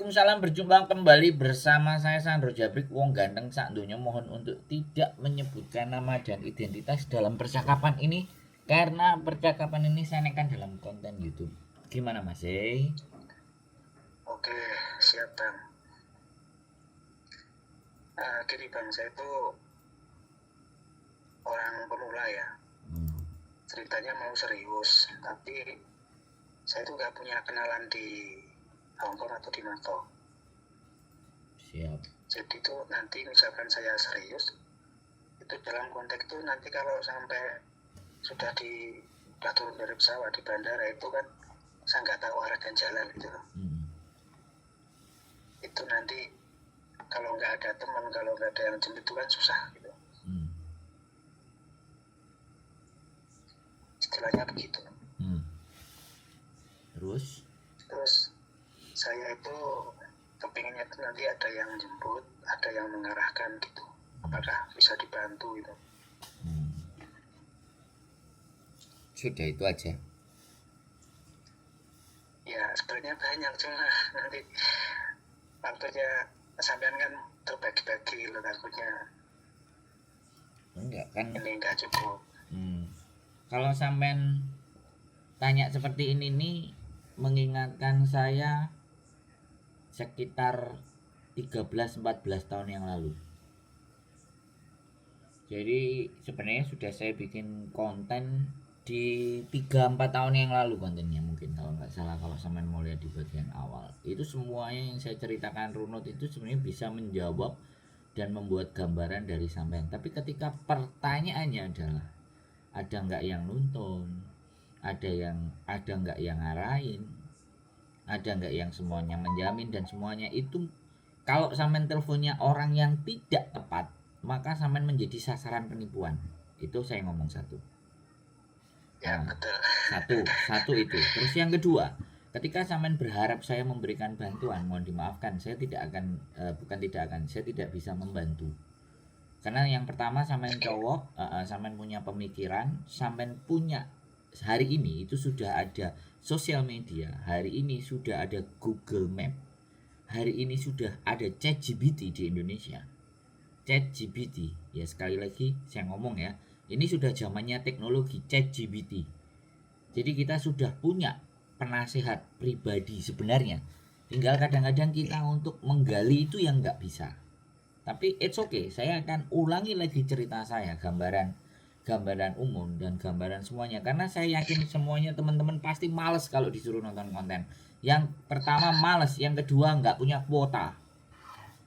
Waalaikumsalam, berjumpa kembali bersama saya Sandro Jabrik, wong ganteng sak donya. Mohon untuk tidak menyebutkan nama dan identitas dalam percakapan ini karena percakapan ini saya naikkan dalam konten YouTube. Gimana Mas? Oke, siap Bang. Gini Bang, saya itu orang pemula ya. Ceritanya mau serius, tapi saya itu nggak punya kenalan di Hongkong atau di Macau. Siap. Jadi itu nanti misalkan saya serius, itu dalam konteks itu nanti kalau sampai sudah turun dari pesawat di bandara itu kan saya nggak tahu arah dan jalan gitu loh. Itu nanti kalau nggak ada teman, kalau nggak ada yang jemput itu kan susah gitu. Istilahnya begitu. Terus saya itu kepinginnya itu nanti ada yang jemput, ada yang mengarahkan gitu. Apakah bisa dibantu gitu? Sudah itu aja. Ya sebenarnya banyak, cuma nanti waktunya sampean kan terbagi-bagi loh, takutnya enggak kan ini enggak cukup. Kalau sampean tanya seperti ini nih, mengingatkan saya sekitar 13-14 tahun yang lalu. Jadi sebenarnya sudah saya bikin konten di 3-4 tahun yang lalu kontennya, mungkin kalau nggak salah, kalau sampean mau lihat di bagian awal. Itu semuanya yang saya ceritakan runut itu sebenarnya bisa menjawab dan membuat gambaran dari sampean. Tapi ketika pertanyaannya adalah ada nggak yang nonton, ada nggak yang ngarahin, ada nggak yang semuanya menjamin, dan semuanya itu kalau sampean teleponnya orang yang tidak tepat, maka sampean menjadi sasaran penipuan. Itu saya ngomong satu. Ya betul. Satu itu. Terus yang kedua, ketika sampean berharap saya memberikan bantuan, mohon dimaafkan, saya tidak bisa membantu. Karena yang pertama, sampean cowok, sampean punya pemikiran, sampean punya hari ini itu sudah ada sosial media, hari ini sudah ada Google Map, hari ini sudah ada ChatGPT di Indonesia. ChatGPT, ya sekali lagi saya ngomong ya, ini sudah zamannya teknologi ChatGPT. Jadi kita sudah punya penasehat pribadi sebenarnya. Tinggal kadang-kadang kita untuk menggali itu yang nggak bisa. Tapi it's okay, saya akan ulangi lagi cerita saya, gambaran umum dan gambaran semuanya, karena saya yakin semuanya teman-teman pasti males kalau disuruh nonton konten. Yang pertama males, yang kedua nggak punya kuota.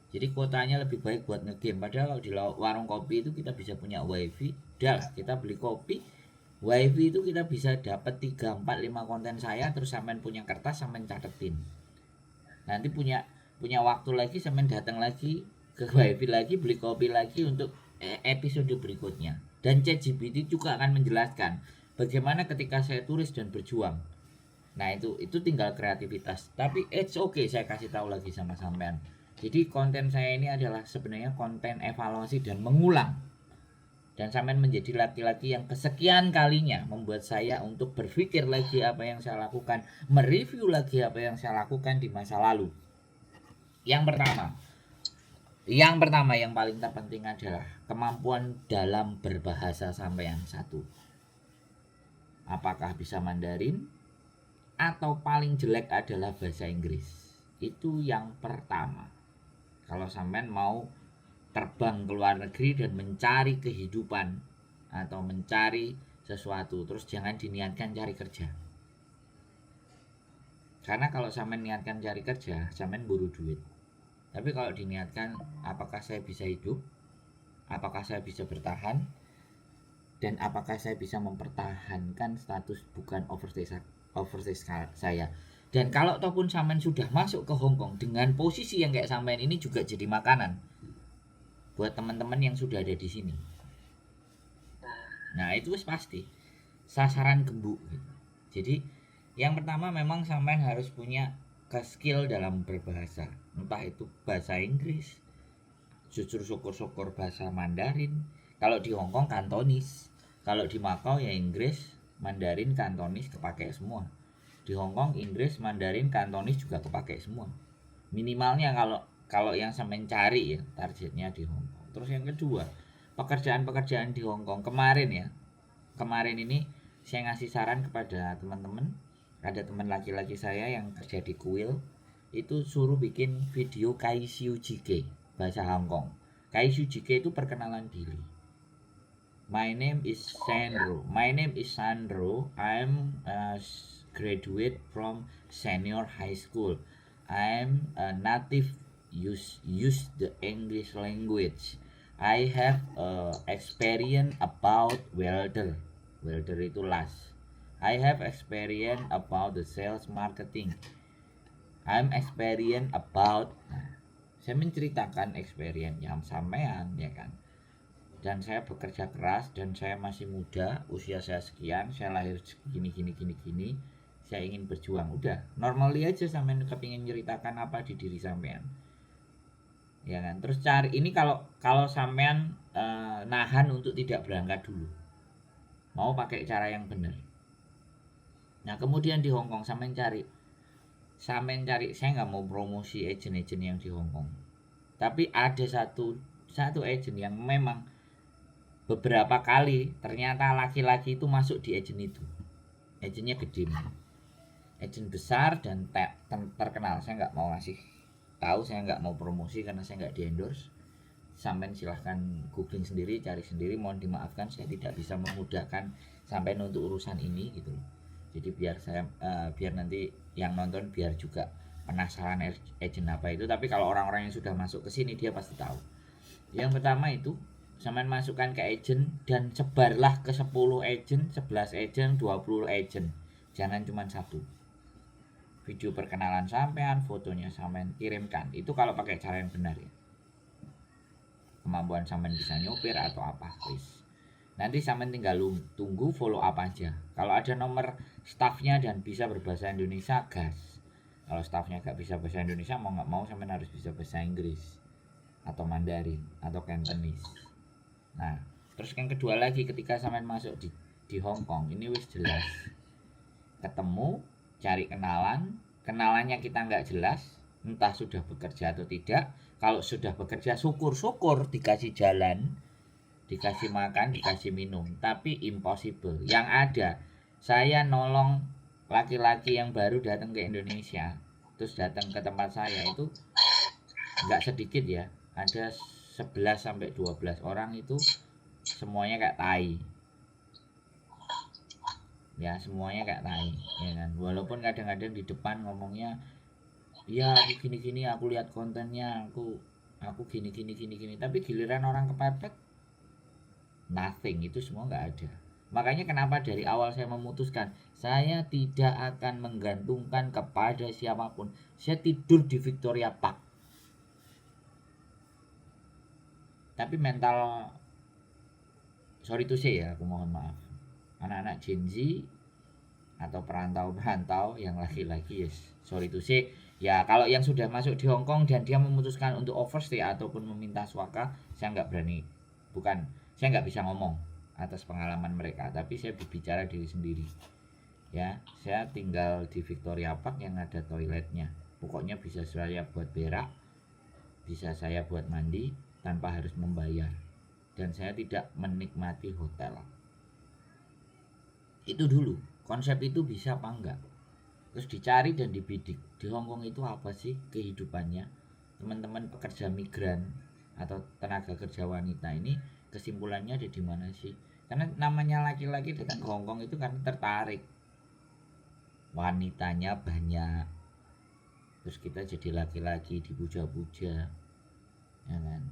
Jadi kuotanya lebih baik buat ngegame. Padahal di warung kopi itu kita bisa punya wifi. Kita beli kopi, wifi itu kita bisa dapat 3, 4, 5 konten saya. Terus sampean punya kertas, sampean catetin. Nanti punya waktu lagi, sampean datang lagi ke wifi lagi, beli kopi lagi untuk episode berikutnya. Dan ChatGPT juga akan menjelaskan bagaimana ketika saya tulis dan berjuang. Nah itu tinggal kreativitas. Tapi it's okay, saya kasih tahu lagi sama sampean. Jadi konten saya ini adalah sebenarnya konten evaluasi dan mengulang. Dan sampean menjadi laki-laki yang kesekian kalinya membuat saya untuk berpikir lagi apa yang saya lakukan, mereview lagi apa yang saya lakukan di masa lalu. Yang pertama yang paling terpenting adalah kemampuan dalam berbahasa sampean satu. Apakah bisa Mandarin atau paling jelek adalah bahasa Inggris. Itu yang pertama. Kalau sampean mau terbang ke luar negeri dan mencari kehidupan atau mencari sesuatu, terus jangan diniatkan cari kerja. Karena kalau sampean niatkan cari kerja, sampean buru duit. Tapi kalau diniatkan apakah saya bisa hidup, apakah saya bisa bertahan, dan apakah saya bisa mempertahankan status bukan overstay saya. Dan kalau ataupun sampean sudah masuk ke Hongkong dengan posisi yang kayak sampean ini, juga jadi makanan buat teman-teman yang sudah ada di sini. Nah itu pasti sasaran gembuk gitu. Jadi yang pertama memang sampean harus punya skill dalam berbahasa, entah itu bahasa Inggris, jujur syukur-syukur bahasa Mandarin. Kalau di Hongkong Kantonis, kalau di Macau ya Inggris, Mandarin, Kantonis kepake semua. Di Hongkong Inggris, Mandarin, Kantonis juga kepake semua. Minimalnya kalau yang sampean cari ya targetnya di Hong Kong. Terus yang kedua, pekerjaan-pekerjaan di Hong Kong kemarin ya. Kemarin ini saya ngasih saran kepada teman-teman. Ada teman laki-laki saya yang kerja di kuil, itu suruh bikin video KICUJK bahasa Hong Kong. KICUJK itu perkenalan diri. My name is Sandro. My name is Sandro. I'm a graduate from senior high school. I'm a native use the English language. I have experience about welder. Welder itu las. I have experience about the sales marketing. I'm experience about. Nah, saya menceritakan experience yang sampean ya kan. Dan saya bekerja keras dan saya masih muda, usia saya sekian, saya lahir gini gini gini gini, saya ingin berjuang. Udah normally aja sampean kepingin ceritakan apa di diri sampean ya kan. Terus cari ini kalau sampean nahan untuk tidak berangkat dulu, mau pakai cara yang benar. Nah kemudian di Hong Kong sampean cari, saya nggak mau promosi agent-agent yang di Hong Kong, tapi ada satu agent yang memang beberapa kali ternyata laki-laki itu masuk di agent itu. Agentnya gede, agent besar dan terkenal. Saya nggak mau ngasih tahu, saya nggak mau promosi karena saya nggak di endorse. Sampai silahkan googling sendiri, cari sendiri. Mohon dimaafkan saya tidak bisa memudahkan sampai untuk urusan ini gitu loh. Jadi biar nanti yang nonton biar juga penasaran agent apa itu. Tapi kalau orang-orang yang sudah masuk ke sini dia pasti tahu. Yang pertama itu sampean masukkan ke agent dan sebarlah ke 10 agent, 11 agent, 20 agent. Jangan cuma satu. Video perkenalan sampean, fotonya sampean kirimkan. Itu kalau pakai cara yang benar ya. Kemampuan sampean bisa nyopir atau apa, please. Nanti sampean tinggal tunggu follow up aja. Kalau ada nomor staffnya dan bisa berbahasa Indonesia, gas. Kalau staffnya gak bisa bahasa Indonesia, mau nggak mau sampean harus bisa bahasa Inggris atau Mandarin atau Cantonese. Nah, terus yang kedua lagi ketika sampean masuk di Hong Kong, ini wis jelas. Ketemu, cari kenalannya kita nggak jelas, entah sudah bekerja atau tidak. Kalau sudah bekerja syukur-syukur dikasih jalan, dikasih makan, dikasih minum, tapi impossible. Yang ada, saya nolong laki-laki yang baru datang ke Indonesia, terus datang ke tempat saya itu nggak sedikit ya, ada 11 sampai 12 orang itu semuanya kayak tai. Ya, semuanya kayak tai, ya kan. Walaupun kadang-kadang di depan ngomongnya, "Ya, aku gini-gini, aku lihat kontennya, aku gini gini gini gini." Tapi giliran orang kepepet, nothing, itu semua nggak ada. Makanya kenapa dari awal saya memutuskan saya tidak akan menggantungkan kepada siapapun. Saya tidur di Victoria Park. Tapi mental, sorry to say ya, aku mohon maaf, anak-anak Gen Z atau perantau-perantau yang laki-laki, yes, sorry to say ya, kalau yang sudah masuk di Hong Kong dan dia memutuskan untuk overstay ataupun meminta swaka, saya nggak berani, saya nggak bisa ngomong atas pengalaman mereka, tapi saya berbicara diri sendiri ya. Saya tinggal di Victoria Park yang ada toiletnya, pokoknya bisa saya buat berak, bisa saya buat mandi tanpa harus membayar, dan saya tidak menikmati hotel. Itu dulu, konsep itu bisa apa enggak, terus dicari dan dibidik. Di Hong Kong itu apa sih kehidupannya teman-teman pekerja migran atau tenaga kerja wanita ini, kesimpulannya ada di mana sih? Karena namanya laki-laki datang ke Hong Kong itu karena tertarik, wanitanya banyak, terus kita jadi laki-laki dipuja-puja ya kan,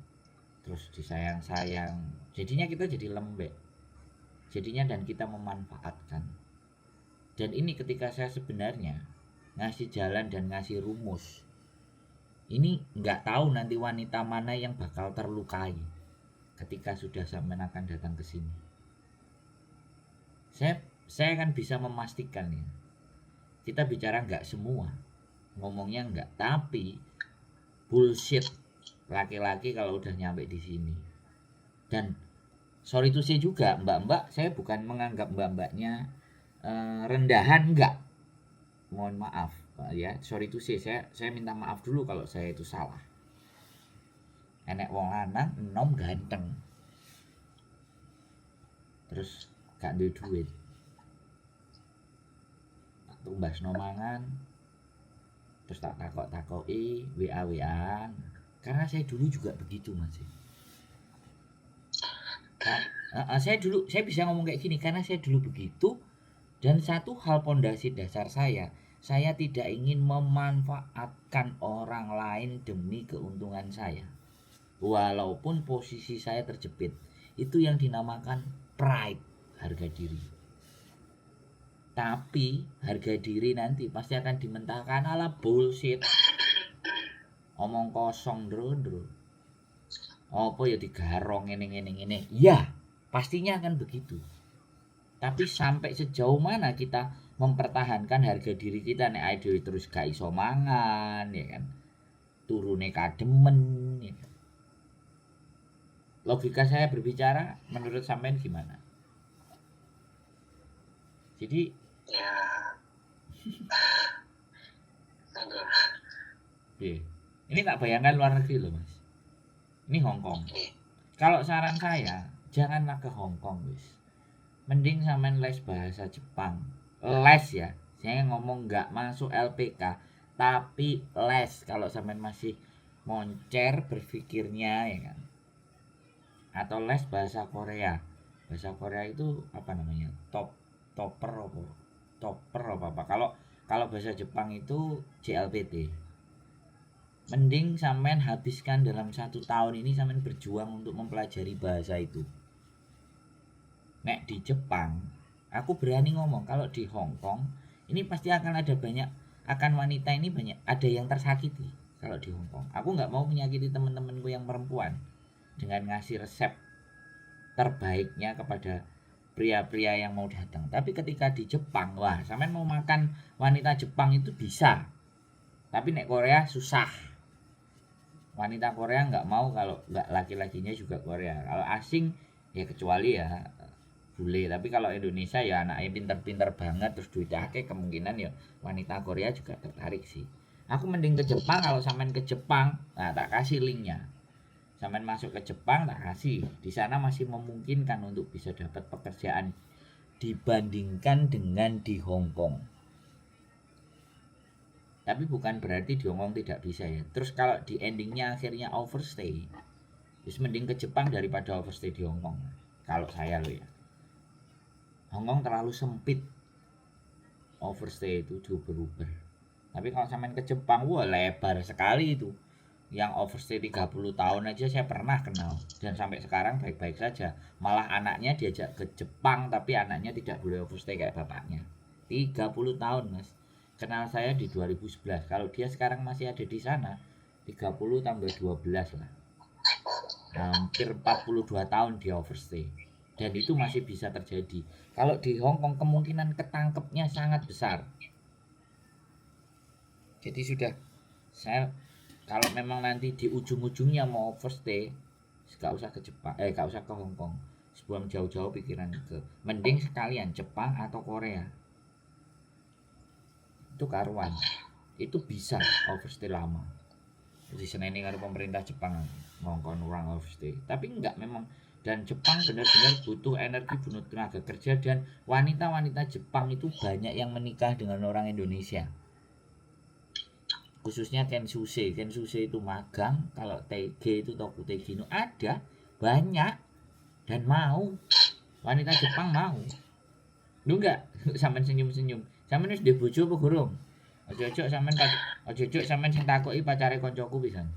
terus disayang-sayang, jadinya kita jadi lembek jadinya, dan kita memanfaatkan. Dan ini ketika saya sebenarnya ngasih jalan dan ngasih rumus, ini nggak tahu nanti wanita mana yang bakal terlukai ketika sudah sampai akan datang ke sini. Saya kan bisa memastikan ya, kita bicara nggak semua, ngomongnya nggak, tapi bullshit laki-laki kalau udah nyampe di sini. Dan sorry to say juga, mbak-mbak, saya bukan menganggap mbak-mbaknya rendahan, enggak, mohon maaf, ya sorry to say, saya minta maaf dulu kalau saya itu salah. Enek wong lanang enom ganteng terus gak duwe duit, tak tumbasno mangan, terus tak takoki WA-WA-an. Karena saya dulu juga begitu Mas. Saya bisa ngomong kayak gini karena saya dulu begitu. Dan satu hal pondasi dasar saya tidak ingin memanfaatkan orang lain demi keuntungan saya. Walaupun posisi saya terjepit. Itu yang dinamakan pride, harga diri. Tapi harga diri nanti pasti akan dimentahkan ala bullshit. Omong kosong ndro. Apa ya digarong ngene. Ya, pastinya akan begitu. Tapi sampai sejauh mana kita mempertahankan harga diri kita nek ae dhewe terus gak iso mangan ya kan. Turune kademen ya kan. Logika saya berbicara menurut sampean gimana? Jadi Ya, enggak. Ini tak bayangkan luar negeri loh Mas. Ini Hong Kong. Kalau saran saya janganlah ke Hong Kong wis. Mending sampean les bahasa Jepang. Les ya. Saya ngomong nggak masuk LPK, tapi les kalau sampean masih moncer berpikirnya ya kan. Atau les bahasa Korea. Bahasa Korea itu apa namanya? Topper apa? Kalau bahasa Jepang itu JLPT. Mending sampean habiskan dalam 1 tahun ini sampean berjuang untuk mempelajari bahasa itu. Nek di Jepang, aku berani ngomong kalau di Hong Kong ini pasti akan ada wanita ini banyak ada yang tersakiti kalau di Hong Kong. Aku nggak mau menyakiti teman-temanku yang perempuan dengan ngasih resep terbaiknya kepada pria-pria yang mau datang. Tapi ketika di Jepang, wah, sampean mau makan wanita Jepang itu bisa. Tapi nek Korea susah. Wanita Korea nggak mau kalau nggak laki-lakinya juga Korea. Kalau asing ya kecuali ya bule, tapi kalau Indonesia ya anaknya pinter-pinter banget terus duitnya akeh, kemungkinan ya wanita Korea juga tertarik sih. Aku mending ke Jepang. Kalau sampean ke Jepang, nah tak kasih linknya. Sampean masuk ke Jepang tak kasih. Di sana masih memungkinkan untuk bisa dapat pekerjaan dibandingkan dengan di Hong Kong. Tapi bukan berarti di Hong Kong tidak bisa ya. Terus kalau di endingnya akhirnya overstay, terus mending ke Jepang daripada overstay di Hong Kong. Kalau saya loh ya. Hong Kong terlalu sempit, overstay itu diuber-uber. Tapi kalau sampean ke Jepang, wah lebar sekali itu. Yang overstay 30 tahun aja saya pernah kenal. Dan sampai sekarang baik-baik saja. Malah anaknya diajak ke Jepang, tapi anaknya tidak boleh overstay kayak bapaknya. 30 tahun Mas. Kenal saya di 2011. Kalau dia sekarang masih ada di sana, 30 tambah 12 lah. Hampir 42 tahun dia overstay. Dan itu masih bisa terjadi. Kalau di Hong Kong kemungkinan ketangkepnya sangat besar. Jadi sudah, saya kalau memang nanti di ujung-ujungnya mau overstay, gak usah ke Jepang, gak usah ke Hong Kong. Sebelum jauh-jauh pikiran ke, mending sekalian Jepang atau Korea. Itu karuan. Itu bisa overstay lama. Di sana ini karo pemerintah Jepang ngongkon orang overstay. Tapi enggak memang. Dan Jepang benar-benar butuh energi, butuh tenaga kerja. Dan wanita-wanita Jepang itu banyak yang menikah dengan orang Indonesia. Khususnya Kensuse itu magang. Kalau TG itu Toku TG itu ada banyak. Dan mau. Wanita Jepang mau. Lu enggak? Sampean senyum-senyum. Sampean wis ndek bojo apa gurung? Ojo-ojo sampean sing takoki pacare koncoku pisan.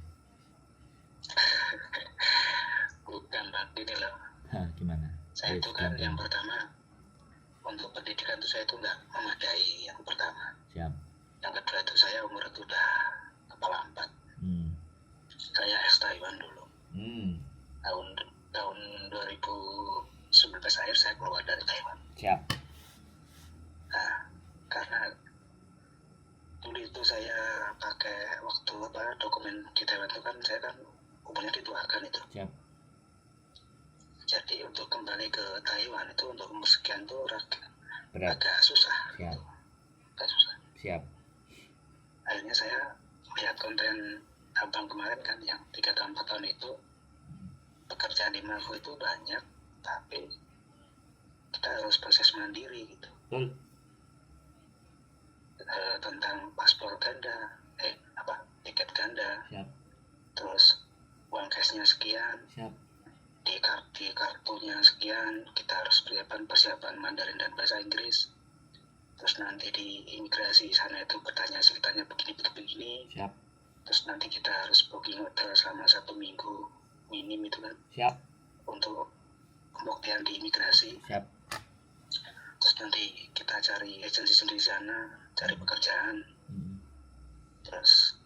Bukan Pak, ini loh. Gimana? Saya itu kan yang pertama untuk pendidikan itu saya itu nggak memadai yang pertama. Siap. Yang kedua itu saya umur itu udah kepala 4. Saya ex Taiwan dulu. Tahun 2019 akhir saya keluar dari Taiwan. Siap. Nah, karena dulu itu saya pakai waktu dokumen di Taiwan itu kan saya kan umurnya dituakan itu. Siap. Jadi untuk kembali ke Taiwan itu untuk umur sekian tuh agak susah. Siap. Agak susah. Siap. akhirnya saya lihat konten abang kemarin kan yang 3 tahun 4 tahun itu, pekerjaan di Mako itu banyak, tapi kita harus proses mandiri gitu. Tentang paspor ganda, tiket ganda, Siap. terus uang cashnya sekian, Siap. di kartunya sekian, kita harus persiapan Mandarin dan bahasa Inggris. Terus nanti di imigrasi sana itu bertanya sekitarnya begini. Siap. Terus nanti kita harus booking hotel selama 1 minggu minim itu kan. Siap. Untuk pembuktian di imigrasi. Siap. Terus nanti kita cari agensi sendiri sana, cari pekerjaan. Terus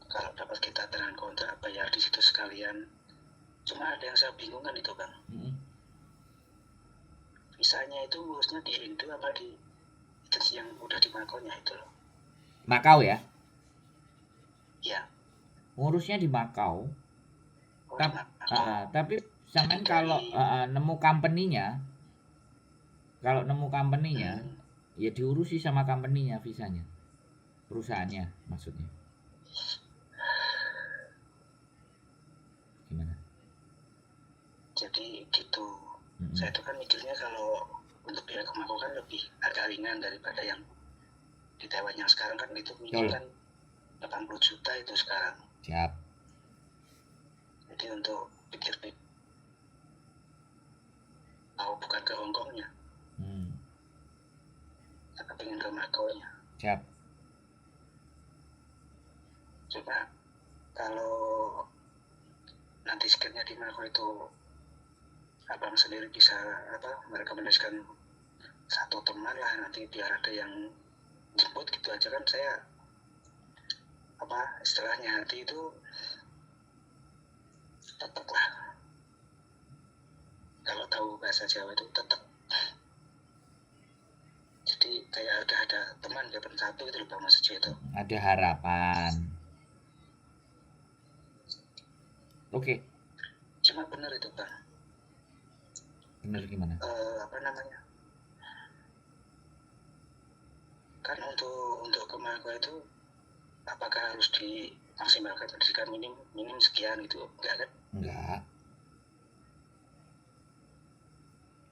kalau dapat kita dengan kontrak bayar di situ sekalian. Cuma ada yang saya bingung kan itu Bang. Visanya itu ngurusnya di Indo apa di agensi yang udah di Makonya itu loh. Makau ya? Ya. Ngurusnya di Makau. Oh, di Makau. Tapi sampean kalau nemu company-nya, ya diurusi sama company-nya visanya. Perusahaannya maksudnya. Gimana? Jadi gitu. Saya tuh kan mikirnya kalau untuk biaya ke Makau kan lebih agak ringan daripada yang di Taiwan yang sekarang kan itu minim kan 80 juta itu sekarang. Siap. Jadi untuk pikir-pikir bukan ke Hongkongnya. Saya pengen ke Makau-nya. Siap. Coba kalau nanti skillnya di Makau itu abang sendiri bisa merekomendasikan satu teman lah nanti biar ada yang jemput gitu aja kan saya istilahnya hati itu tetap lah kalau tahu bahasa Jawa itu tetap jadi kayak ada teman kapan satu itu lupa maksudnya itu ada harapan. Oke. Cuma benar itu Bang. Benar gimana? Kan untuk ke Makau itu apakah harus dimaksimalkan pendidikan minim sekian gitu enggak kan? Enggak.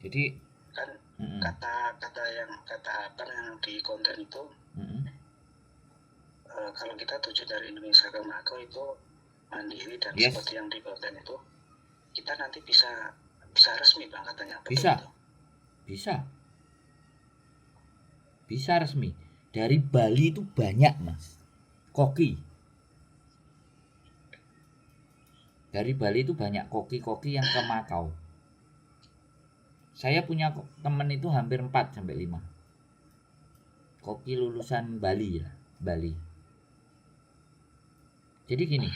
Jadi kan kata abang yang di konten itu kalau kita tujuan dari Indonesia ke Makau itu mandiri dan seperti yang di konten itu kita nanti bisa resmi Bang katanya. Bisa resmi. Dari Bali itu banyak Mas koki. Dari Bali itu banyak koki yang ke Makau. Saya punya temen itu hampir 4 sampai 5 koki lulusan Bali ya, Bali. Jadi gini,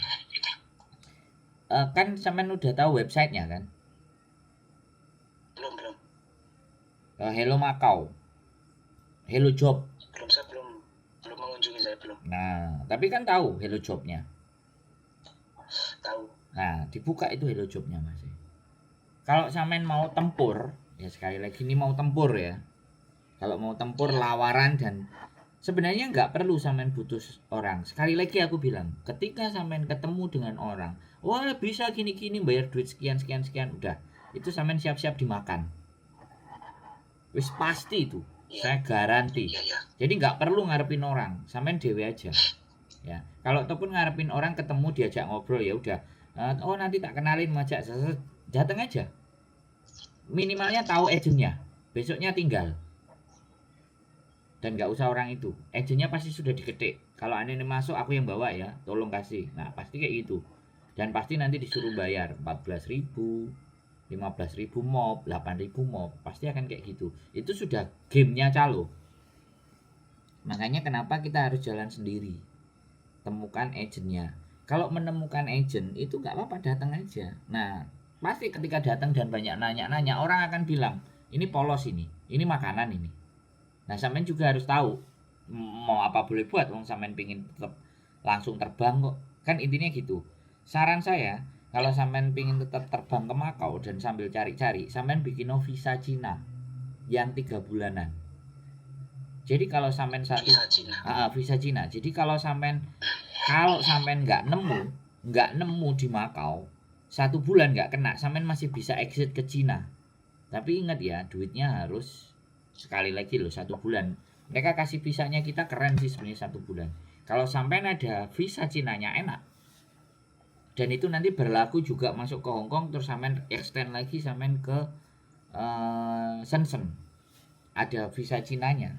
kan sampean udah tahu websitenya kan? Belum. Hello Makau, Hello Job. Saya belum mengunjungi, saya belum. Nah, tapi kan tahu Hello Jobnya. Tahu. Nah, dibuka itu Hello Jobnya Mas. Kalau sampean mau tempur, ya sekali lagi ini mau tempur ya. Kalau mau tempur lawaran dan sebenarnya nggak perlu sampean butuh orang. Sekali lagi aku bilang, ketika sampean ketemu dengan orang, wah bisa gini-gini bayar duit sekian, udah. Itu sampean siap-siap dimakan. Wis pasti itu. Saya garansi. Jadi nggak perlu ngarepin orang, sampean dewe aja. Ya, kalau ataupun ngarepin orang ketemu diajak ngobrol ya udah. Oh nanti tak kenalin ngajak datang aja. Minimalnya tahu agentnya. Besoknya tinggal. Dan nggak usah orang itu. Agentnya pasti sudah diketik. Kalau aneh masuk aku yang bawa ya, tolong kasih. Nah pasti kayak gitu. Dan pasti nanti disuruh bayar 14.000, 15.000 mob, 8.000 mob, pasti akan kayak gitu. Itu sudah gamenya calo. Makanya kenapa kita harus jalan sendiri. Temukan agentnya. Kalau menemukan agent itu nggak apa-apa, datang aja. Nah pasti ketika datang dan banyak nanya-nanya, orang akan bilang ini polos ini makanan ini. Nah sampean juga harus tahu mau apa boleh buat. Wong sampean pingin tetap langsung terbang kok. Kan intinya gitu. Saran saya, kalau sampean pingin tetap terbang ke Makau dan sambil cari-cari, sampean bikin visa Cina yang 3 bulanan. Jadi kalau sampean satu Visa Cina. visa Cina. Jadi kalau sampean nggak nemu di Makau 1 bulan nggak kena, sampean masih bisa exit ke Cina. Tapi ingat ya, duitnya harus sekali lagi loh 1 bulan. Mereka kasih visanya kita keren sih sebenarnya 1 bulan. Kalau sampean ada visa Cinanya enak. Dan itu nanti berlaku juga masuk ke Hong Kong, terus sampean extend lagi sampean ke Shenzhen. Ada visa Cinanya.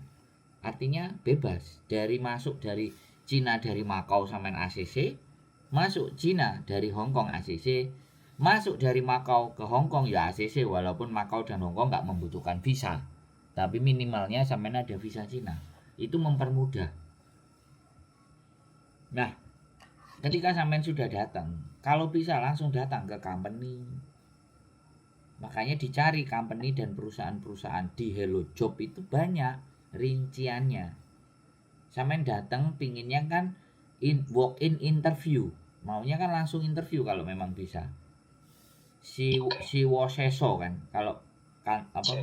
Artinya bebas dari masuk dari Cina dari Makau sampean ACC, masuk Cina dari Hong Kong ACC, masuk dari Makau ke Hong Kong ya ACC, walaupun Makau dan Hong Kong nggak membutuhkan visa. Tapi minimalnya sampean ada visa Cina. Itu mempermudah. Nah, ketika sampean sudah datang, kalau bisa langsung datang ke company. Makanya dicari company dan perusahaan-perusahaan di Hello Job itu banyak rinciannya. Sampean datang pinginnya kan walk in interview, maunya kan langsung interview kalau memang bisa. Si Woseso kan kalau kan apa?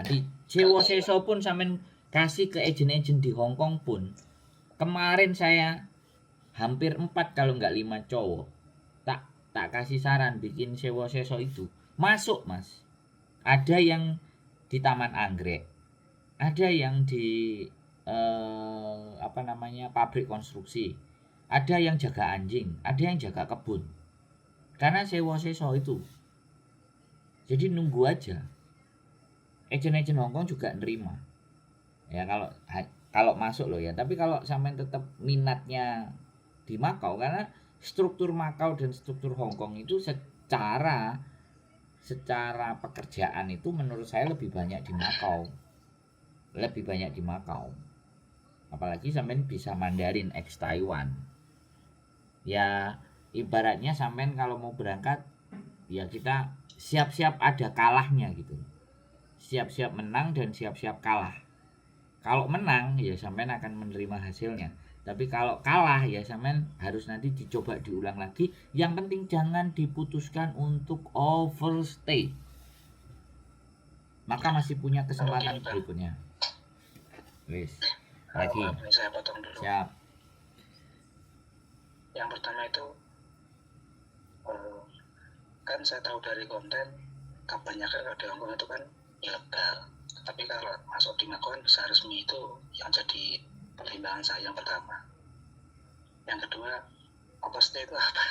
Di Woseso pun sampean kasih ke agen-agen di Hong Kong pun. Kemarin saya hampir 4 kalau nggak 5 cowok tak kasih saran bikin sewa seso itu masuk mas. Ada yang di Taman Anggrek, ada yang di pabrik konstruksi, ada yang jaga anjing, ada yang jaga kebun. Karena sewa seso itu, jadi nunggu aja. Agen-agen Hongkong juga nerima ya kalau masuk loh ya. Tapi kalau sampai tetap minatnya di Makau, karena struktur Makau dan struktur Hong Kong itu secara pekerjaan itu menurut saya lebih banyak di Makau. Apalagi sampean bisa Mandarin ex Taiwan. Ya ibaratnya sampean kalau mau berangkat ya kita siap-siap ada kalahnya gitu. Siap-siap menang dan siap-siap kalah. Kalau menang ya sampean akan menerima hasilnya. Tapi kalau kalah ya sampean harus nanti dicoba diulang lagi. Yang penting jangan diputuskan untuk overstay. Maka masih punya kesempatan berikutnya. Wis. Lagi. Saya potong dulu. Siap. Yang pertama itu kan saya tahu dari konten kebanyakan kalau di Hongkong itu kan ilegal. Tapi kalau masuk di Makau bisa resmi, itu yang jadi pertimbangan saya yang pertama. Yang kedua, overstay itu apa?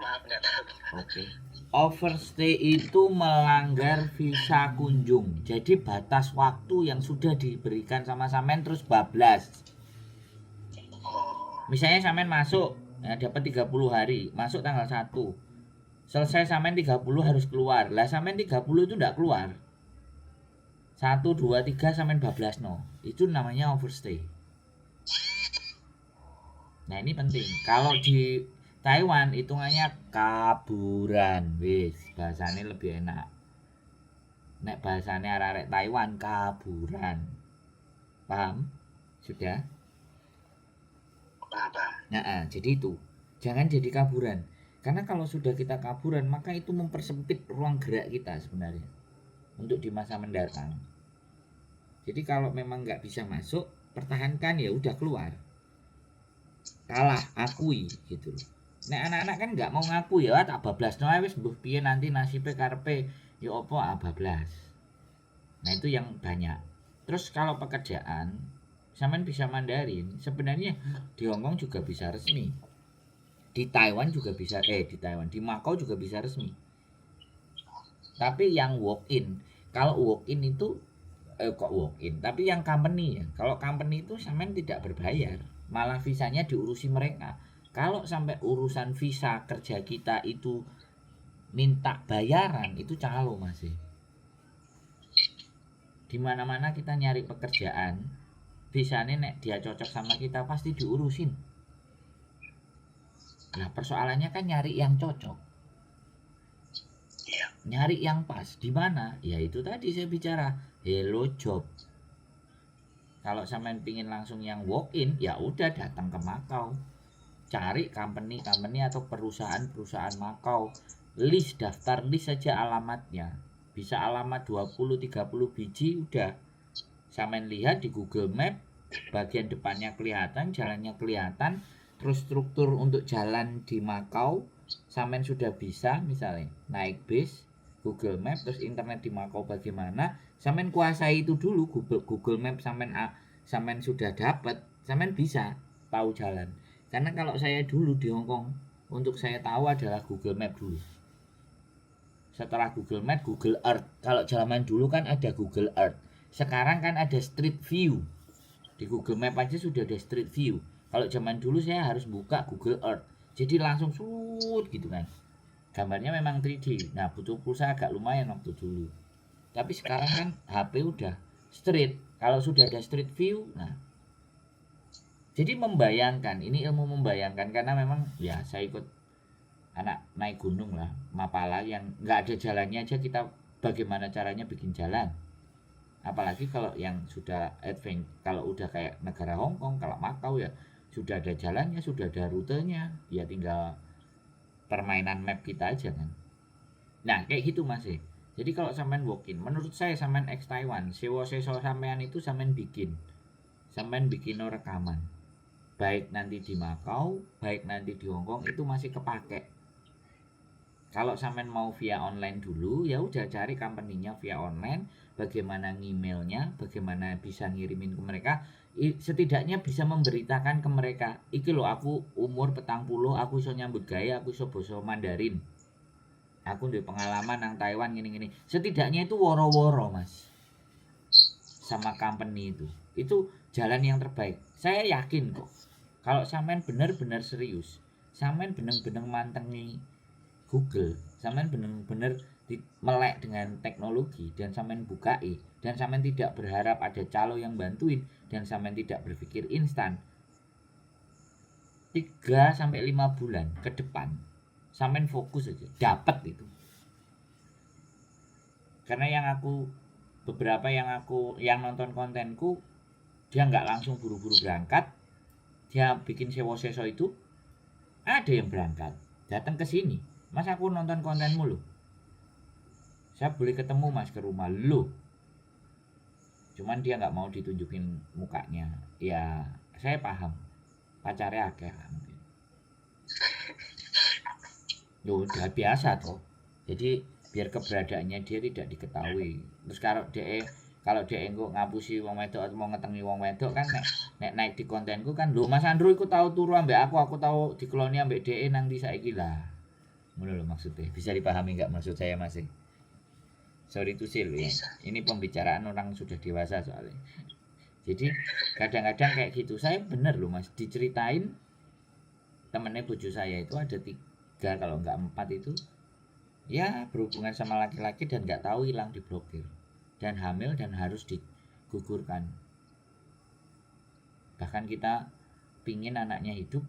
Maaf nggak tahu. Oke. Overstay itu melanggar visa kunjung. Jadi batas waktu yang sudah diberikan sama sampean terus bablas. Misalnya sampean masuk ya, dapat 30 hari, masuk tanggal 1. Selesai sampean 30 harus keluar. Lah sampean 30 itu enggak keluar. 1, 2, 3 sampean bablas no. Itu namanya overstay. Nah ini penting. Kalau di Taiwan hitungannya kaburan. Wis, bahasanya lebih enak. Nek bahasanya arek Taiwan kaburan. Paham? Sudah? Paham. Nah, jadi itu. Jangan jadi kaburan. Karena kalau sudah kita kaburan, maka itu mempersempit ruang gerak kita sebenarnya untuk di masa mendatang. Jadi kalau memang nggak bisa masuk, pertahankan ya udah keluar. Kalah, akui gitu. Nah anak-anak kan nggak mau ngaku ya, tak bablas no wis mbuh piye nanti nasibe karepe ya apa bablas. Nah itu yang banyak. Terus kalau pekerjaan, sampean bisa Mandarin, sebenarnya di Hongkong juga bisa resmi. Di Taiwan juga bisa di Makau juga bisa resmi. Tapi yang walk in, kalau walk in itu tapi yang company ya. Kalau company itu sampean tidak berbayar, malah visanya diurusi mereka. Kalau sampai urusan visa kerja kita itu minta bayaran, itu calo masih. Di mana-mana kita nyari pekerjaan, visanya nek dia cocok sama kita pasti diurusin. Nah persoalannya kan nyari yang cocok, nyari yang pas. Di mana? Ya itu tadi saya bicara Hello Job. Kalau sampean pingin langsung yang walk in, ya udah datang ke Makau, cari company atau perusahaan Makau, daftar list saja alamatnya. Bisa alamat 20-30 biji udah Sampean lihat di Google Map, bagian depannya kelihatan, jalannya kelihatan, terus struktur untuk jalan di Makau sampean sudah bisa misalnya naik bis Google Map, terus internet di Makau bagaimana, sampean kuasai itu dulu. Google Map sampean sudah dapat, sampean bisa tahu jalan. Karena kalau saya dulu di Hong Kong, untuk saya tahu adalah Google Map dulu. Setelah Google Map, Google Earth. Kalau zaman dulu kan ada Google Earth. Sekarang kan ada Street View. Di Google Map aja sudah ada Street View. Kalau zaman dulu saya harus buka Google Earth. Jadi langsung sud gitu kan. Gambarnya memang 3D. Nah, butuh pulsa agak lumayan waktu dulu. Tapi sekarang kan HP udah street. Kalau sudah ada Street View, nah jadi membayangkan, ini ilmu membayangkan karena memang ya saya ikut anak naik gunung lah, Mapala yang nggak ada jalannya aja kita bagaimana caranya bikin jalan. Apalagi kalau yang sudah advance, kalau udah kayak negara Hong Kong, kalau Makau ya sudah ada jalannya, sudah ada rutenya, ya tinggal permainan map kita aja kan. Nah kayak gitu Mas. Jadi kalau sampean walk-in, menurut saya sampean ex Taiwan, sewa sampean itu sampean bikin rekaman. Baik nanti di Makau, baik nanti di Hong Kong itu masih kepake. Kalau sampean mau via online dulu, ya udah cari company-nya via online, bagaimana ngemailnya, bagaimana bisa ngirimin ke mereka, setidaknya bisa memberitakan ke mereka, iki loh aku umur 40, aku iso nyambut gawe, aku iso basa Mandarin. Aku udah pengalaman nang Taiwan gini-gini. Setidaknya itu woro-woro, Mas. Sama company itu. Itu jalan yang terbaik. Saya yakin kok. Kalau sampean benar-benar serius, sampean benar-benar mantengi Google, sampean bener-bener melek dengan teknologi dan sampean bukai dan sampean tidak berharap ada calo yang bantuin dan sampean tidak berpikir instan, 3 sampai 5 bulan ke depan sampean fokus aja dapat itu. Karena beberapa yang nonton kontenku, dia nggak langsung buru-buru berangkat, dia bikin sewa-seso itu, ada yang berangkat datang ke sini, Mas aku nonton kontenmu loh, saya boleh ketemu Mas ke rumah lo. Cuman dia nggak mau ditunjukin mukanya. Ya saya paham, pacarnya akeh lah mungkin. Loh udah biasa toh. Jadi biar keberadaannya dia tidak diketahui. Terus kalau dia engko ngapusi wong wedok atau mau ngetengi wong wedok kan nek naik di kontenku kan, lho Mas Andro iku tahu turu ambek aku tahu dikeloni ambek DE nang di saiki lah. Ngono lho maksudnya. Bisa dipahami nggak maksud saya Mas? Sorry to say loh ya. Ini pembicaraan orang sudah dewasa soalnya. Jadi kadang-kadang kayak gitu. Saya bener loh Mas, diceritain temennya bojo saya itu ada 3 kalau nggak 4 itu ya berhubungan sama laki-laki dan nggak tahu hilang diblokir dan hamil dan harus digugurkan. Bahkan kita pingin anaknya hidup,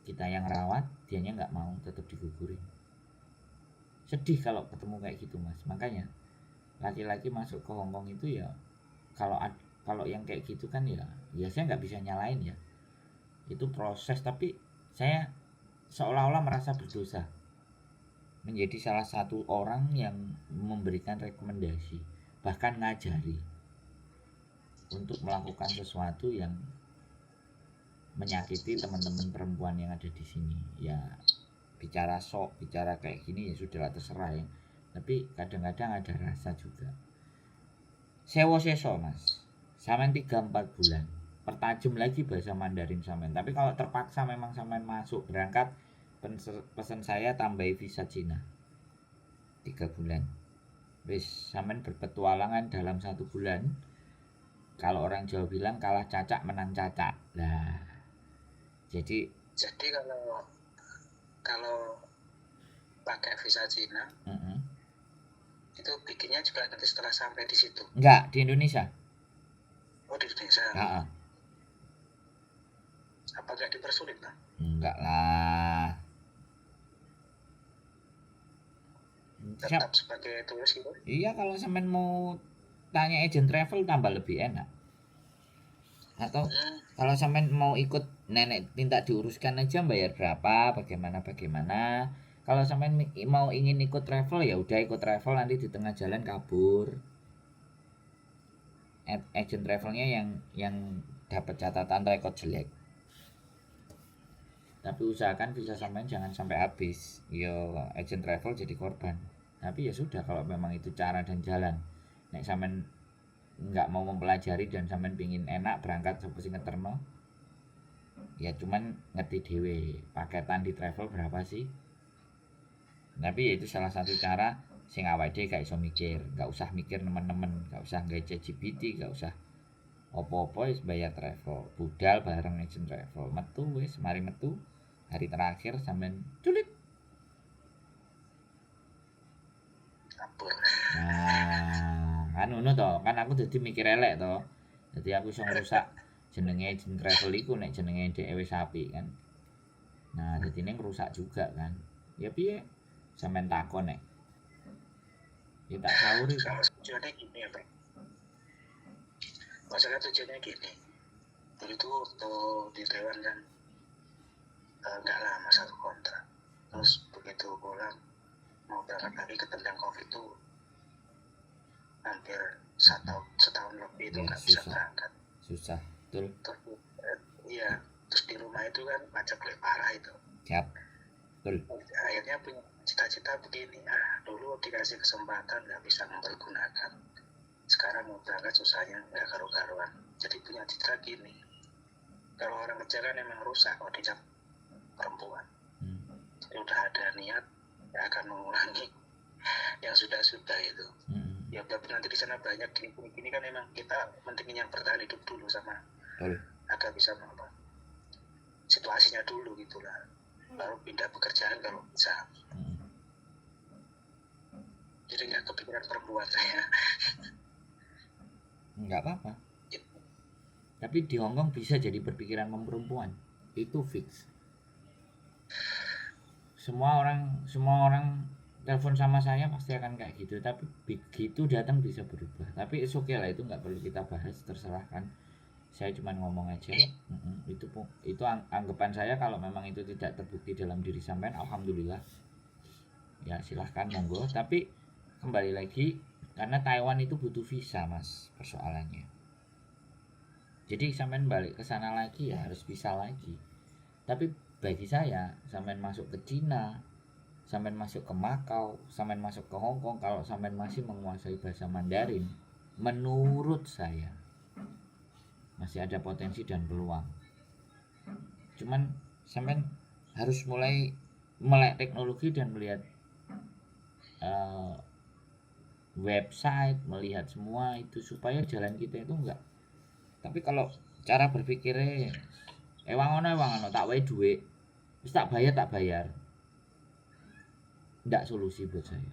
kita yang rawat, dianya nggak mau, tetap digugurin. Sedih kalau ketemu kayak gitu Mas. Makanya laki-laki masuk ke Hongkong itu ya kalau yang kayak gitu kan ya saya nggak bisa nyalain ya, itu proses. Tapi saya seolah-olah merasa berdosa menjadi salah satu orang yang memberikan rekomendasi, bahkan ngajari untuk melakukan sesuatu yang menyakiti teman-teman perempuan yang ada di sini. Ya bicara kayak gini ya sudahlah, terserah ya. Tapi kadang-kadang ada rasa juga. Sewo seso Mas, sampean 3-4 bulan pertajam lagi bahasa Mandarin sampean. Tapi kalau terpaksa memang sampean masuk berangkat, pesan saya tambahi visa Cina 3 bulan. Wis sampean berpetualangan dalam 1 bulan. Kalau orang Jawa bilang kalah cacak menang cacak. Nah, jadi kalau pakai visa Cina, itu bikinnya juga nanti setelah sampai di situ. Enggak, di Indonesia. Oh, di Indonesia. Heeh. Apa enggak dipersulit lah? Enggak lah. Tetap sebagai turis gitu. Iya, kalau sampean mau tanya agent travel tambah lebih enak. Atau kalau sampean mau ikut nenek minta diuruskan aja bayar berapa, bagaimana. Kalau sampean mau ingin ikut travel ya udah ikut travel, nanti di tengah jalan kabur. agent travelnya yang dapat catatan rekor jelek. Tapi usahakan visa sampean jangan sampai habis. Yo agent travel jadi korban. Tapi ya sudah, kalau memang itu cara dan jalan. Nek sampean nggak mau mempelajari dan sampean pingin enak berangkat seperti ngeterno, ya cuman ngerti dewe paketan di travel berapa sih. Tapi ya itu salah satu cara sing awake dhewe gak iso mikir, gak usah mikir nemen-nemen, gak usah gawe ChatGPT, gak usah opo-opo, wis bayar travel, budal bareng agent travel, metu wis, mari metu hari terakhir sampean culit. Ampun. Nah, kan ngono to, kan aku dadi mikir elek to. Dadi aku iso ngrusak jenenge agent travel iku nek jenenge dhewe wis apik kan. Nah, dadi ning ngrusak juga kan. Ya piye? Sampeyan takon nek. Ya tak sawuri. Kalau tujuannya gini ya Pak, masalah tujuannya gini, dulu tuh waktu di Taiwan kan nggak lama satu kontrak, terus begitu pulang mau berangkat lagi ketendang COVID itu hampir setahun lebih itu Ya, nggak bisa susah. berangkat. Susah, betul. Terus iya, terus di rumah itu kan macet parah itu. Siap. Betul. Akhirnya punya cita-cita begini, dulu dikasih kesempatan nggak bisa mempergunakan, sekarang mau berangkat susahnya nggak karu-karuan. Jadi punya cita gini, kalau orang kerja kan emang rusak kalau dicap perempuan. Jadi udah ada niat ya akan mengulangi yang sudah-sudah itu. Ya tapi nanti di sana banyak gini kan emang kita pentingin yang bertahan hidup dulu sama Betul. agak bisa apa situasinya dulu gitulah, baru pindah pekerjaan kalau bisa. Jadi nggak kepikiran perempuan saya. Nggak apa-apa. Tapi di Hongkong bisa jadi berpikiran perempuan, itu fix. Semua orang telepon sama saya pasti akan kayak gitu, tapi begitu datang bisa berubah. Tapi it's okay lah, itu nggak perlu kita bahas, terserah kan. Saya cuma ngomong aja. Itu anggapan saya. Kalau memang itu tidak terbukti dalam diri sampean, alhamdulillah. Ya silahkan monggo. Tapi kembali lagi, karena Taiwan itu butuh visa mas persoalannya. Jadi sampean balik ke sana lagi ya harus bisa lagi. Tapi bagi saya, sampean masuk ke Cina, sampean masuk ke Makau, sampean masuk ke Hong Kong, kalau sampean masih menguasai bahasa Mandarin, menurut saya masih ada potensi dan peluang. Cuman sampean harus mulai melek teknologi dan melihat website, melihat semua itu supaya jalan kita itu enggak. Tapi kalau cara berpikirnya ewangono tak wae duit, wis tak bayar, enggak solusi buat saya.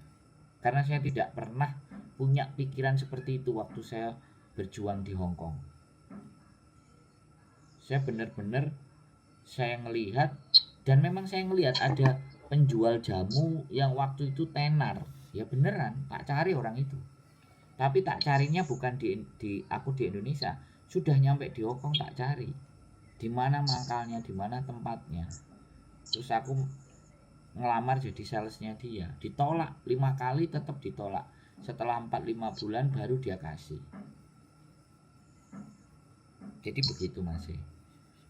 Karena saya tidak pernah punya pikiran seperti itu waktu saya berjuang di Hong Kong. Saya benar-benar saya ngelihat, dan memang saya ngelihat ada penjual jamu yang waktu itu tenar. Ya beneran, tak cari orang itu. Tapi tak carinya bukan di aku di Indonesia, sudah nyampe di Hong Kong tak cari. Di mana mangkalnya, di mana tempatnya. Terus aku ngelamar jadi salesnya dia, ditolak 5 kali, tetap ditolak. Setelah 4-5 bulan baru dia kasih. Jadi begitu mas.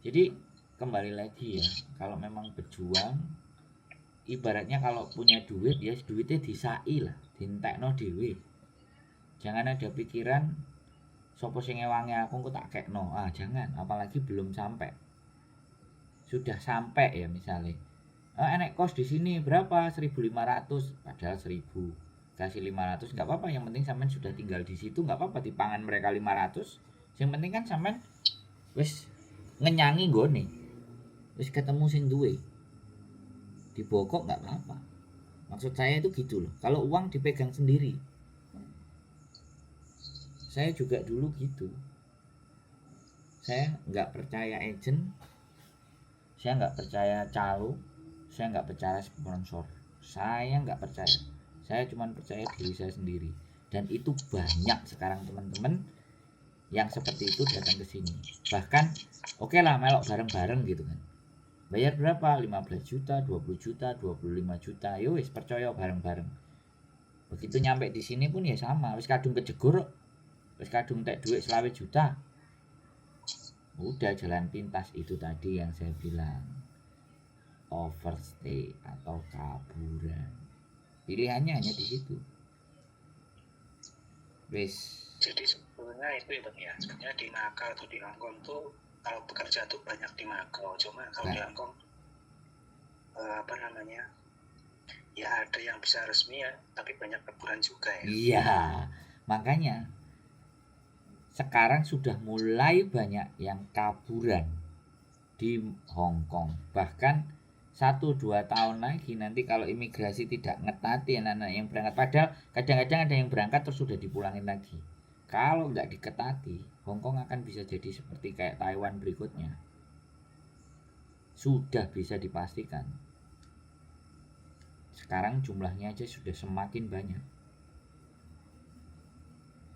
Jadi kembali lagi ya, kalau memang berjuang, ibaratnya kalau punya duit ya duitnya disai lah, dientekno dhewe. Jangan ada pikiran sopo sing ngewangi aku tak kekno. Jangan, apalagi belum sampai. Sudah sampai ya misalnya. Enek kos di sini berapa? 1.500, padahal 1.000. Kasih 500 enggak apa-apa, yang penting sampean sudah tinggal di situ, enggak apa-apa dipangan mereka 500. Yang penting kan sampean wis ngenyangi nggone. Wis ketemu sing duwe. Dibokok nggak apa-apa. Maksud saya itu gitu loh. Kalau uang dipegang sendiri, saya juga dulu gitu. Saya nggak percaya agent, saya nggak percaya calo, saya nggak percaya sponsor, saya nggak percaya. Saya cuma percaya diri saya sendiri. Dan itu banyak sekarang teman-teman yang seperti itu datang ke sini. Bahkan oke lah melok bareng-bareng gitu kan. Bayar berapa? 15 juta, 20 juta, 25 juta. Yo wis percaya bareng-bareng. Begitu nyampe di sini pun ya sama, wis kadung kejegur. Wis kadung tek duit 20 juta. Udah jalan pintas. Itu tadi yang saya bilang, overstay atau kaburan. Pilihannya hanya di situ. Wis. Jadi sebetulnya itu ya Bang ya, sebenarnya di Macau atau di Hongkong tuh kalau bekerja tuh banyak di Macau, cuma kalau di Hongkong ya ada yang bisa resmi ya, tapi banyak kaburan juga ya. Iya, makanya sekarang sudah mulai banyak yang kaburan di Hongkong. Bahkan 1-2 tahun lagi nanti kalau imigrasi tidak ngetati anak-anak yang berangkat, padahal kadang-kadang ada yang berangkat terus sudah dipulangin lagi. Kalau nggak diketati, Hongkong akan bisa jadi seperti kayak Taiwan berikutnya. Sudah bisa dipastikan. Sekarang jumlahnya aja sudah semakin banyak,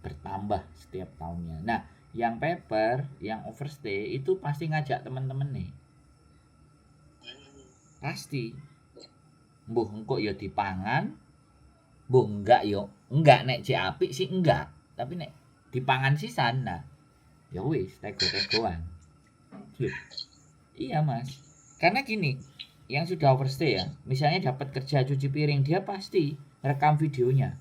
bertambah setiap tahunnya. Nah, yang paper, yang overstay itu pasti ngajak teman-teman nih. Pasti. Mbuh engko ya dipangan, mbuh enggak yo. Enggak nek cek apik sih enggak, tapi nek dipangan sisan nah ya wis tego-tegoan. Iya, Mas. Karena gini, yang sudah overstay ya, misalnya dapat kerja cuci piring, dia pasti rekam videonya.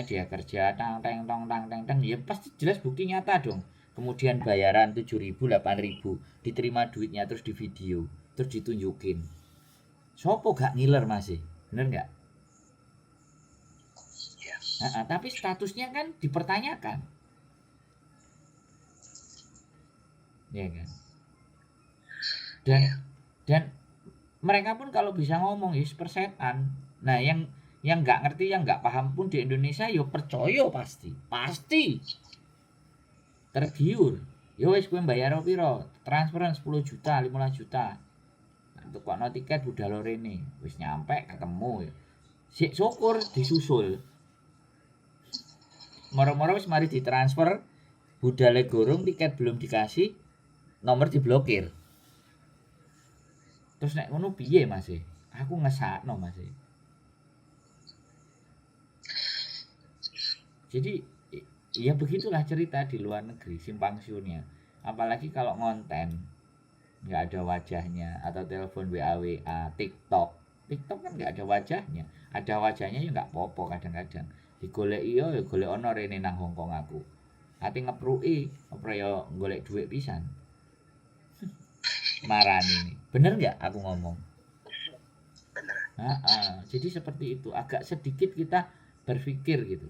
Dia kerja tang teng tong tang teng teng, ya pasti jelas bukti nyata dong. Kemudian bayaran 7.000 8.000, diterima duitnya terus di video, terus ditunjukin. Sopo gak ngiler masih, bener nggak? Tapi statusnya kan dipertanyakan, ya kan? Dan mereka pun kalau bisa ngomong ya persetan. Nah, yang nggak ngerti, yang nggak paham pun di Indonesia yo percaya pasti tergiur. Yo wis kowe bayar piro? Transferan 10 juta, 15 juta. Untuk kono tiket budal rene, wis nyampe ketemu. Sik syukur disusul. Moro-moro wis mari ditransfer, budale gorong, tiket belum dikasih, nomor diblokir. Terus nek ngono piye Mas? Aku ngesakno Mas. Jadi ya begitulah cerita di luar negeri simpang siurnya. Apalagi kalau ngonten nggak ada wajahnya, atau telepon WA TikTok kan nggak ada wajahnya. Ada wajahnya ya nggak popo kadang-kadang. Digolek iya ya golek ono rene nang Hongkong aku. Ati ngepruki apa ya golek duit pisan. Marani nih. Bener nggak aku ngomong? Jadi seperti itu, agak sedikit kita berpikir gitu.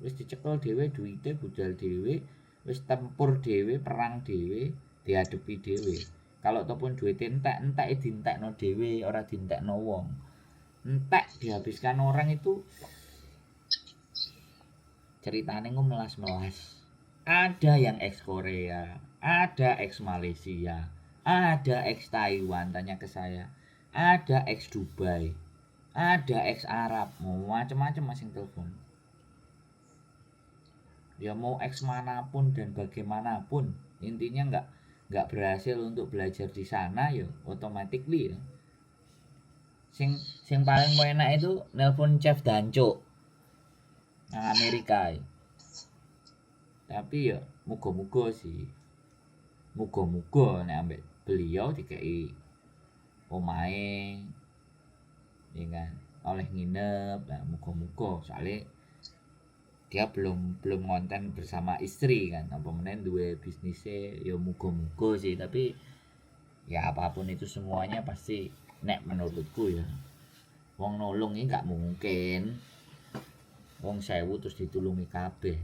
Wis dicekel dhewe duite budal dhewe, wis tempur dhewe, perang dhewe, dihadepi dhewe. Kalau ataupun duit entek dientekno dhewe, ora dientekno wong. Entek dihabiskan orang itu ceritane melas-melas. Ada yang ex Korea, ada ex Malaysia, ada ex Taiwan, tanya ke saya. Ada ex Dubai, ada ex Arab, mau macam-macam masing telepon. Ya mau ex manapun dan bagaimanapun, intinya nggak berhasil untuk belajar di sana ya automatically ya. Sing paling enak itu nelpon chef Danco nang Amerika ya. Tapi ya muga-muga nek ambek beliau dikei omahe ya kan, oleh nginep lah, muga-muga soalnya dia belum ngonten bersama istri kan, apa meneh duwe bisnisnya ya muga-muga sih. Tapi ya apapun itu semuanya pasti nek menurutku ya wong nolong ini gak mungkin wong 1000 terus ditulungi kabeh.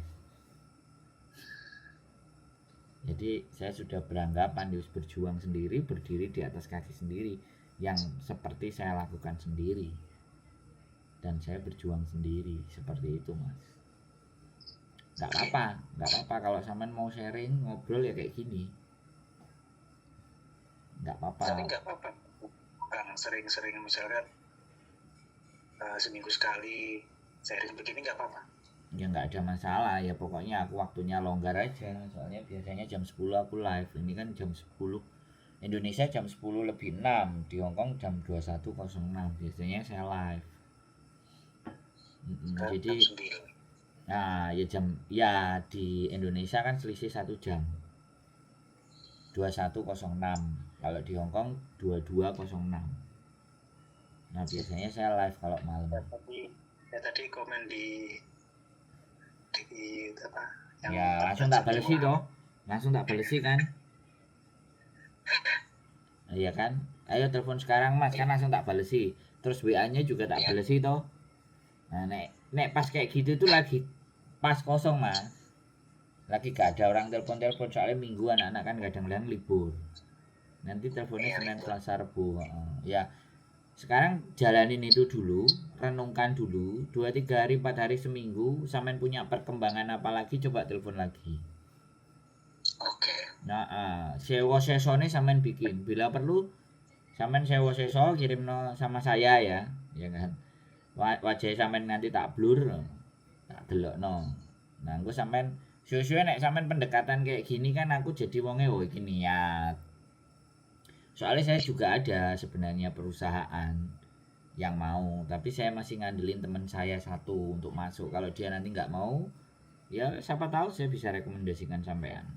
Jadi saya sudah beranggapan harus berjuang sendiri, berdiri di atas kaki sendiri, yang seperti saya lakukan sendiri. Dan saya berjuang sendiri, seperti itu Mas. Gak apa-apa kalau sampean mau sharing, ngobrol ya kayak gini. Gak apa-apa. Tapi gak apa-apa, sering-sering misalkan seminggu sekali sharing begini gak apa-apa. Ya nggak ada masalah ya, pokoknya aku waktunya longgar aja, soalnya biasanya jam 10 aku live, ini kan jam 10 Indonesia, jam 10 lebih 6, di Hongkong jam 21.06 biasanya saya live. Jadi Nah, ya di Indonesia kan selisih 1 jam. 21.06. Kalau di Hong Kong 22.06. Nah, biasanya saya live kalau malam. Tadi komen di apa yang Ya, langsung tak balesi toh. Langsung tak balesi kan? Iya kan? Ayo telepon sekarang Mas, kan langsung tak balesi. Terus WA-nya juga tak balesi toh. Nah, nek pas kayak gitu tuh lagi pas kosong Mas. Lagi gak ada orang telepon-telepon soalnya minggu anak-anak kan kadang-kadang libur. Nanti teleponnya Senin, Selasa, Rabu. Ya, sekarang jalanin itu dulu, renungkan dulu, 2-3 hari, 4 hari, seminggu, sampean punya perkembangan apa lagi, coba telepon lagi. Oke. Nah, sewa sesone sampean bikin. Bila perlu, sampean sewa seso kirim no sama saya ya kan. Wajah sampean nanti tak blur, tak delok no. Nah, aku sampean suwe-suwe nek sampean pendekatan kayak gini kan aku jadi wonge oh iki niat. Soalnya saya juga ada sebenarnya perusahaan yang mau, tapi saya masih ngandelin teman saya satu untuk masuk. Kalau dia nanti nggak mau, ya siapa tahu saya bisa rekomendasikan sampean.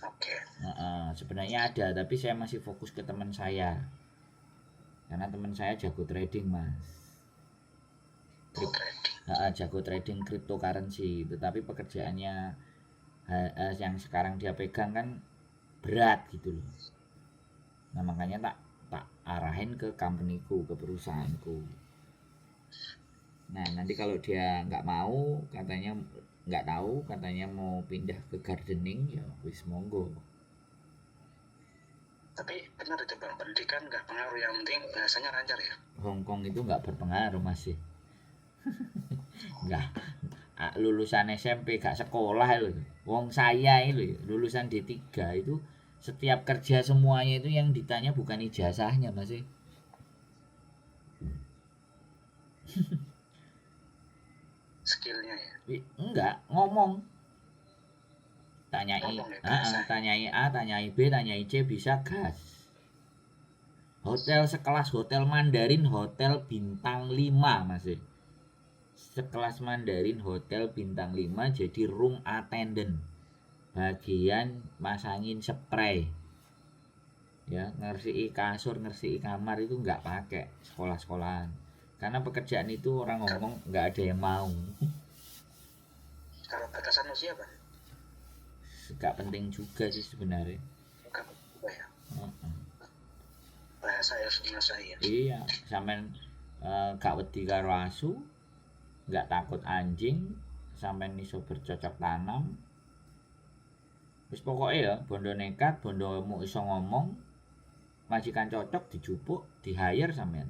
Oke. Sebenarnya ada, tapi saya masih fokus ke teman saya. Karena teman saya jago trading, Mas. Jago trading cryptocurrency, tetapi pekerjaannya yang sekarang dia pegang kan berat gitu loh. Nah, makanya tak arahin ke companyku, ke perusahaanku. Nah, nanti kalau dia nggak mau, katanya nggak tahu, katanya mau pindah ke gardening, ya wis monggo. Tapi benar itu Bang, pendidikan nggak pengaruh, yang penting bahasanya lancar ya. Hongkong itu nggak berpengaruh masih. Nggak, lulusan SMP gak sekolah itu. Wong saya itu lulusan D3 itu setiap kerja semuanya itu yang ditanya bukan ijazahnya masih. Skillnya ya. Enggak, ngomong. Tanyai tanyai A, tanyai B, tanyai C, bisa gas. Hotel sekelas Hotel Mandarin, hotel bintang 5 masih. Sekelas Mandarin hotel bintang 5 jadi room attendant. Bagian masangin spray. Ya, ngersii kasur, ngersii kamar itu nggak pakai sekolah-sekolahan. Karena pekerjaan itu orang ngomong nggak ada yang mau. Kalau batasan usia Bang? Gak penting juga sih sebenarnya. Gak apa ya. Bahasa ya menguasai ya. Iya, sampean gak wedi karo asu, gak takut anjing, sampean iso bercocok tanam. Wis pokoknya ya, bondo nekat, bondomu iso ngomong, majikan cocok dijupuk, di hire sampean.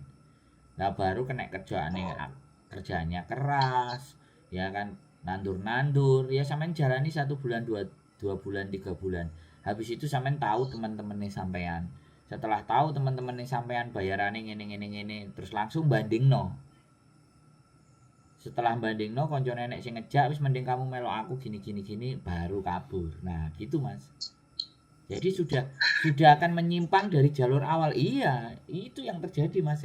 Nah baru kena kerjaannya keras, ya kan nandur-nandur, ya sampean jalani 1 bulan, 2 bulan, 3 bulan. Habis itu sampean tahu teman-temannya sampean. Setelah tahu teman-temannya sampean bayarannya ngene, terus langsung banding no. Setelah banding no, konco nenek sing ngejak wis mending kamu melok aku gini baru kabur. Nah gitu Mas. Jadi sudah akan menyimpang dari jalur awal. Iya, itu yang terjadi Mas.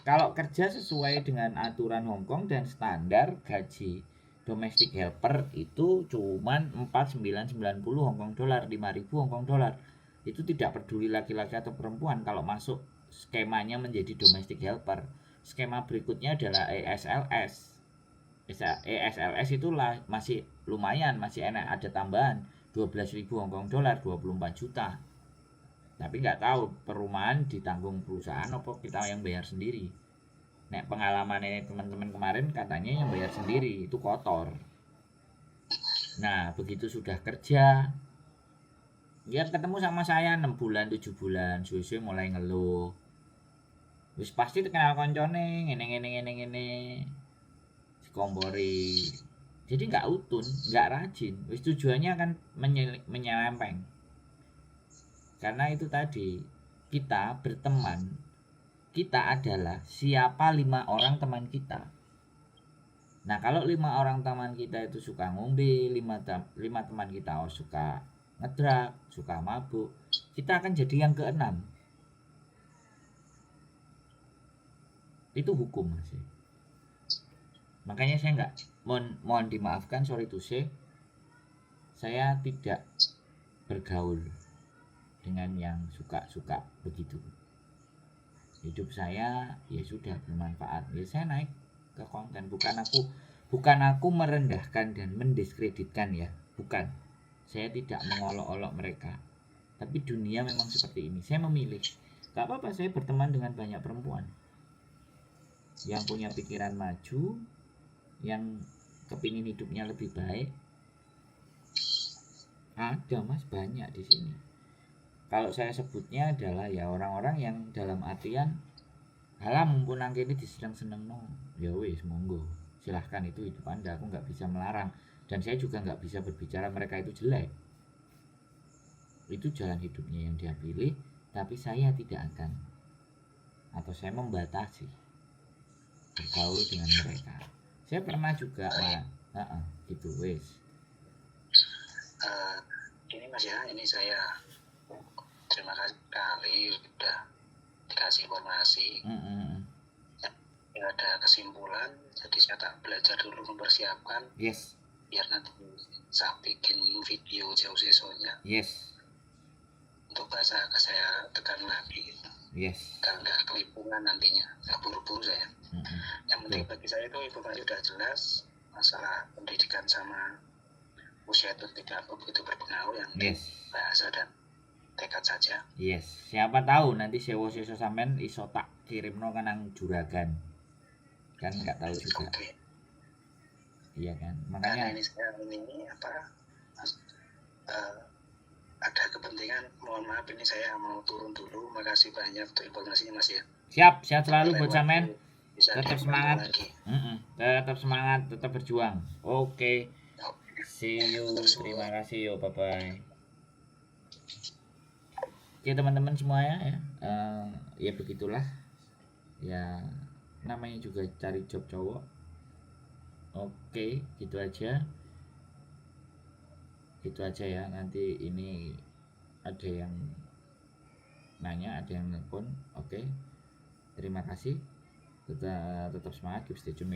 Kalau kerja sesuai dengan aturan Hongkong dan standar gaji domestic helper itu cuman 4.990 Hongkong dolar, 5.000 Hongkong dolar. Itu tidak peduli laki-laki atau perempuan kalau masuk skemanya menjadi domestic helper. Skema berikutnya adalah ESLS. ESLS itulah masih lumayan, masih enak, ada tambahan 12.000 Hongkong dolar, 24 juta. Tapi nggak tahu perumahan ditanggung perusahaan apa kita yang bayar sendiri. Nek pengalaman ini teman-teman kemarin katanya yang bayar sendiri itu kotor. Nah begitu sudah kerja, dia ketemu sama saya 6 bulan 7 bulan, suwe-suwe mulai ngeluh. Wis pasti kenal koncone ngene dikompori. Jadi nggak utun, nggak rajin. Wis tujuannya akan menyelempeng. Karena itu tadi kita berteman, kita adalah siapa 5 orang teman kita. Nah kalau 5 orang teman kita itu suka ngombe, 5 teman kita suka ngedrak, suka mabuk, kita akan jadi yang ke-6. Itu hukum masih. Makanya saya nggak, mohon dimaafkan, sorry to say, saya tidak bergaul dengan yang suka-suka begitu. Hidup saya ya sudah bermanfaat, ya saya naik ke konten. Bukan aku merendahkan dan mendiskreditkan ya, bukan. Saya tidak mengolok-olok mereka, tapi dunia memang seperti ini. Saya memilih, gak apa-apa saya berteman dengan banyak perempuan yang punya pikiran maju, yang kepingin hidupnya lebih baik. Ada mas, banyak di sini. Kalau saya sebutnya adalah ya orang-orang yang dalam artian halah mumpun ini diseneng seneng no, ya wis monggo silahkan, itu hidup anda, aku nggak bisa melarang, dan saya juga nggak bisa berbicara mereka itu jelek. Itu jalan hidupnya yang dia pilih, tapi saya tidak akan, atau saya membatasi bergaul dengan mereka. Saya pernah juga malah gitu wis. Ini mas ya, ini saya terima kasih sekali sudah dikasih informasi. Ya, ada kesimpulan, jadi saya tak belajar dulu mempersiapkan. Yes. Biar nanti saya bikin video jauh sesonya. Yes. Untuk bahasa saya tekan lagi. Yes. Kalau nggak kelimpungan nantinya, nggak buru-buru saya. Yang penting bagi saya itu informasi sudah jelas, masalah pendidikan sama usia itu tidak begitu berpengaruh, yang bahasa dan tekad saja. Yes, siapa tahu nanti sewo-sewo sampean iso tak kirimno kan nang juragan. Kan nggak tahu juga. Okay. Iya kan, makanya karena ini saya ini ada kepentingan, mohon maaf ini saya mau turun dulu. Makasih banyak untuk informasinya mas ya. Siap, sehat selalu buat sampean. Tetap semangat. Tetap semangat, tetap berjuang. Oke. See you. Terima kasih yo, bye bye. Oke teman-teman semuanya ya, ya begitulah ya, namanya juga cari job cowok. Oke, gitu aja ya. Nanti ini ada yang nanya, ada yang nelpon. Oke, terima kasih, tetap semangat, keep stay tune.